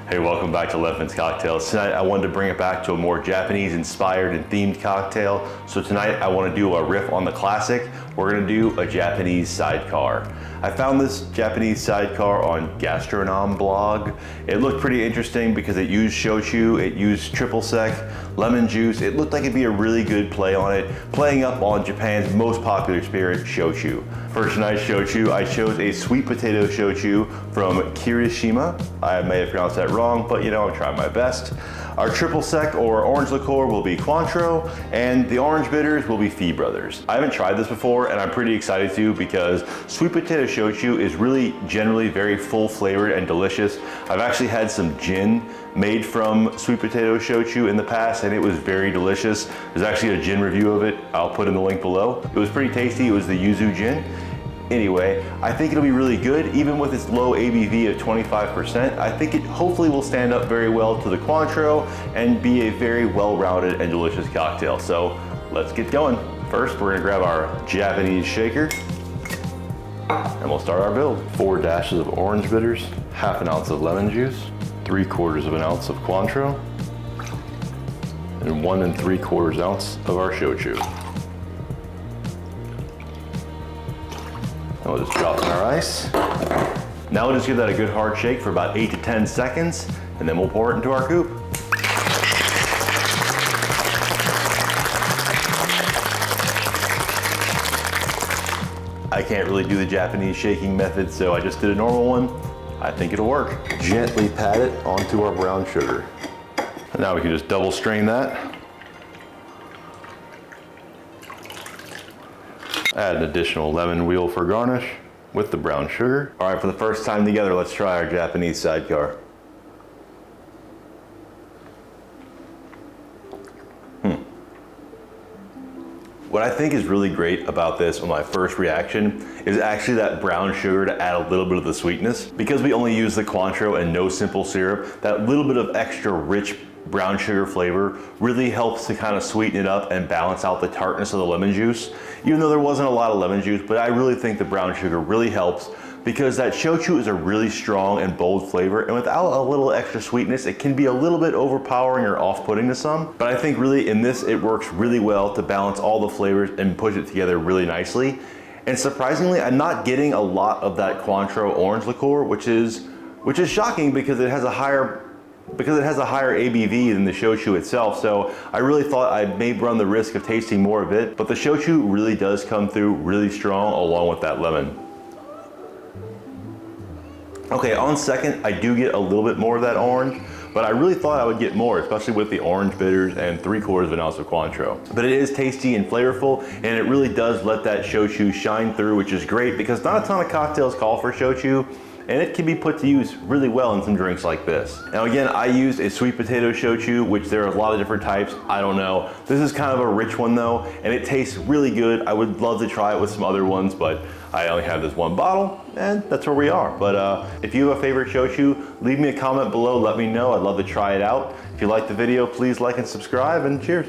Hey, welcome back to Leffman's Cocktails. Tonight I wanted to bring it back to a more Japanese inspired and themed cocktail. So tonight I want to do a riff on the classic. We're going to do a Japanese sidecar. I found this Japanese sidecar on Gastronom blog. It looked pretty interesting because it used shochu, it used triple sec, lemon juice. It looked like it'd be a really good play on it, playing up on Japan's most popular spirit, shochu. For tonight's shochu, I chose a sweet potato shochu from Kirishima. I may have pronounced that wrong, but you know, I'm trying my best. Our triple sec or orange liqueur will be Cointreau, and the orange bitters will be Fee Brothers. I haven't tried this before, and I'm pretty excited to because sweet potato shochu is really generally very full flavored and delicious. I've actually had some gin made from sweet potato shochu in the past, and it was very delicious. There's actually a gin review of it. I'll put in the link below. It was pretty tasty. It was the yuzu gin. Anyway, I think it'll be really good, even with its low ABV of 25%. I think it hopefully will stand up very well to the Cointreau and be a very well-rounded and delicious cocktail. So let's get going. First, we're gonna grab our Japanese shaker and we'll start our build. 4 dashes of orange bitters, half an ounce of lemon juice, 3/4 of an ounce of Cointreau, and 1 3/4 ounce of our shochu. We'll just drop in our ice. Now we'll just give that a good hard shake for about 8 to 10 seconds, and then we'll pour it into our coupe. I can't really do the Japanese shaking method, so I just did a normal one. I think it'll work. Gently pat it onto our brown sugar. And now we can just double strain that. Add an additional lemon wheel for garnish with the brown sugar. All right, for the first time together, let's try our Japanese sidecar. What I think is really great about this on my first reaction is actually that brown sugar to add a little bit of the sweetness. Because we only use the Cointreau and no simple syrup, that little bit of extra rich brown sugar flavor really helps to kind of sweeten it up and balance out the tartness of the lemon juice. Even though there wasn't a lot of lemon juice, but I really think the brown sugar really helps because that shochu is a really strong and bold flavor, and without a little extra sweetness, it can be a little bit overpowering or off-putting to some. But I think really in this, it works really well to balance all the flavors and push it together really nicely. And surprisingly, I'm not getting a lot of that Cointreau orange liqueur, which is shocking because it has a higher ABV than the shochu itself. So I really thought I may run the risk of tasting more of it, but the shochu really does come through really strong along with that lemon. Okay, on second, I do get a little bit more of that orange, but I really thought I would get more, especially with the orange bitters and 3/4 of an ounce of Cointreau. But it is tasty and flavorful, and it really does let that shochu shine through, which is great because not a ton of cocktails call for shochu, and it can be put to use really well in some drinks like this. Now again, I used a sweet potato shochu, which there are a lot of different types, I don't know. This is kind of a rich one though, and it tastes really good. I would love to try it with some other ones, but I only have this one bottle, and that's where we are. But if you have a favorite shochu, leave me a comment below, let me know. I'd love to try it out. If you liked the video, please like and subscribe, and cheers.